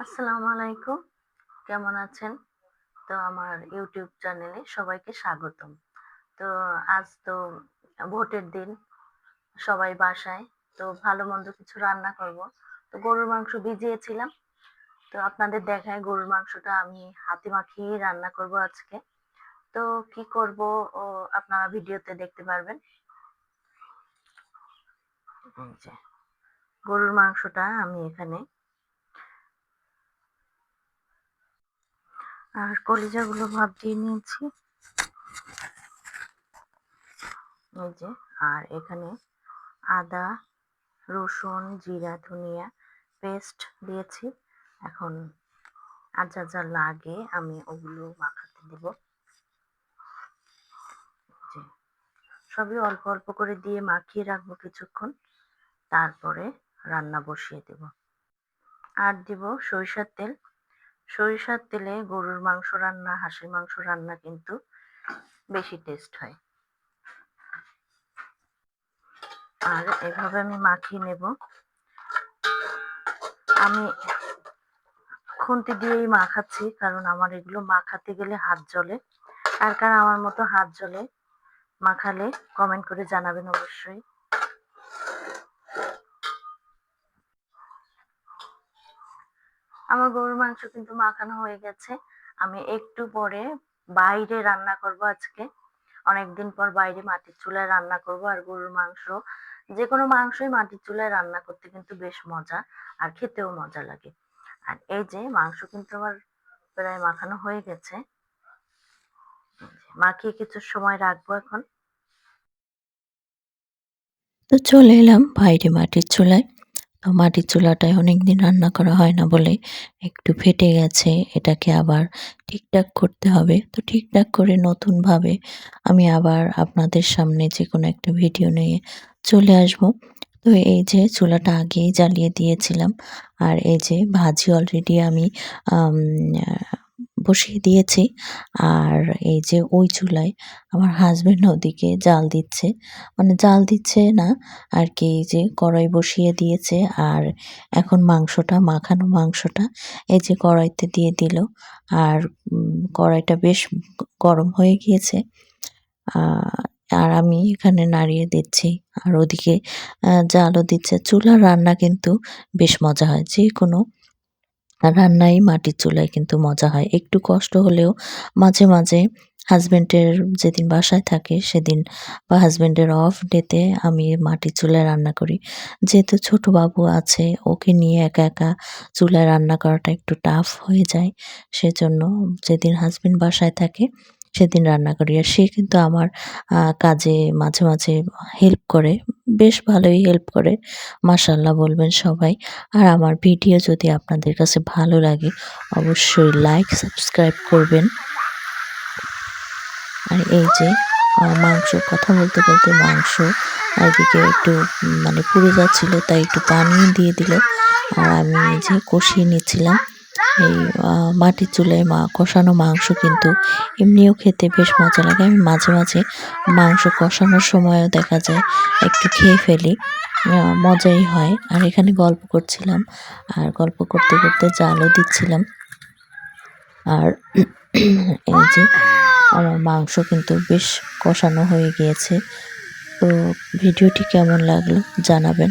আসসালামু আলাইকুম। কেমন আছেন? তো আমার ইউটিউব চ্যানেলে সবাইকে স্বাগতম। তো আজ তো ভোটের দিন, সবাই বাসায়। তো ভালো-মন্দ কিছু রান্না করব। তো গরুর মাংস ভিজিয়েছিলাম। তো আপনাদের দেখায় গরুর মাংসটা আমি হাতে মাখিয়েই রান্না করব আজকে। তো কি করব ও আপনারা ভিডিওতে দেখতে পারবেন। এই যে গরুর মাংসটা আমি এখানে আর কলিজাগুলো ভাপ দিয়ে নিয়েছি। এই যে আর এখানে আদা, রসুন, জিরা, ধনিয়া পেস্ট দিয়েছি। এখন আর যা লাগে আমি ওগুলো মাখাতে দেব। যে সবই অল্প অল্প করে দিয়ে মাখিয়ে রাখবো কিছুক্ষণ, তারপরে রান্না বসিয়ে দেব। আর দিব সরিষার তেল। সরিষার তেলে গরুর মাংস রান্না, হাঁসের মাংস রান্না কিন্তু বেশি টেস্ট হয়। আর এভাবে আমি মাখিয়ে নেব। আমি খুন্তি দিয়েই মাখাচ্ছি, কারণ আমার এগুলো মাখাতে গেলে হাত জ্বলে। কার কার আমার মতো হাত জ্বলে মাখালে কমেন্ট করে জানাবেন অবশ্যই। আমার গরুর মাংস কিন্তু মাখানো হয়ে গেছে। আমি একটু পরে বাইরে রান্না করব আজকে। অনেকদিন পর বাইরে মাটির চুলায় রান্না করব। আর গরুর মাংস, যেকোনো মাংসই মাটির চুলায় রান্না করতে কিন্তু বেশ মজা, আর খেতেও মজা লাগে। আর এই যে মাংস কিন্তু আমার প্রায় মাখানো হয়ে গেছে। মাখিয়ে কিছু সময় রাখবো এখন। তো চলে এলাম বাইরে মাটির চুলায়। তো মাটির চুলাটায় অনেকদিন রান্না করা হয় না বলে একটু ফেটে গেছে। এটাকে আবার ঠিকঠাক করতে হবে। তো ঠিকঠাক করে নতুনভাবে আমি আবার আপনাদের সামনে যেকোনো একটা ভিডিও নিয়ে চলে আসবো। তো এই যে চুলাটা আগেই জ্বালিয়ে দিয়েছিলাম। আর এই যে ভাজি অলরেডি আমি আম আ বসিয়ে দিয়েছি। আর এই যে ওই চুলায় আমার হাসব্যান্ড ওদিকে জাল দিচ্ছে। মানে জাল দিচ্ছে না আরকি, এই যে কড়াই বসিয়ে দিয়েছে। আর এখন মাংসটা, মাখানো মাংসটা এই যে কড়াইতে দিয়ে দিল। আর কড়াইটা বেশ গরম হয়ে গিয়েছে। আ আর আমি এখানে নাড়িয়ে দিচ্ছি। আর ওদিকে জালও দিচ্ছে। চুলার রান্না কিন্তু বেশ মজা হয়। যেকোনো রান্নাই মাটির চুলায় কিন্তু মজা হয়। একটু কষ্ট হলেও মাঝে, মাঝে হাসব্যান্ডের যেদিন বাসায় থাকে সেদিন বা হাসব্যান্ডের অফ ডেতে আমি মাটির চুলায় রান্না করি। যেহেতু ছোট বাবু আছে, ওকে নিয়ে একা, একা চুলায় রান্না করাটা একটু টাফ হয়ে যায়। সেজন্য যেদিন হাসব্যান্ড বাসায় থাকে সেদিন রান্না করি। আর সে কিন্তু আমার কাজে মাঝে, মাঝে হেল্প করে। বেশ ভালোই হেল্প করে। মাশাআল্লাহ বলবেন সবাই। আর আমার ভিডিও যদি আপনাদের কাছে ভালো লাগে অবশ্যই লাইক, সাবস্ক্রাইব করবেন। আর এই যে মাংস, কথা বলতে, বলতে মাংস এদিকে একটু মানে পুড়ে যাচ্ছিল, তাই একটু পানিও দিয়ে দিল। আর আমি এই যে কষিয়ে নিচ্ছিলাম। এই মাটির চুলায় কষানো মাংস কিন্তু এমনিও খেতে বেশ মজা লাগে। আমি মাঝে, মাঝে মাংস কষানোর সময়ও দেখা যায় একটু খেয়ে ফেলি। মজাই হয়। আর এখানে গল্প করছিলাম। আর গল্প করতে, করতে জালও দিচ্ছিলাম। আর এই যে আমার মাংস কিন্তু বেশ কষানো হয়ে গিয়েছে। তো ভিডিওটি কেমন লাগলো জানাবেন।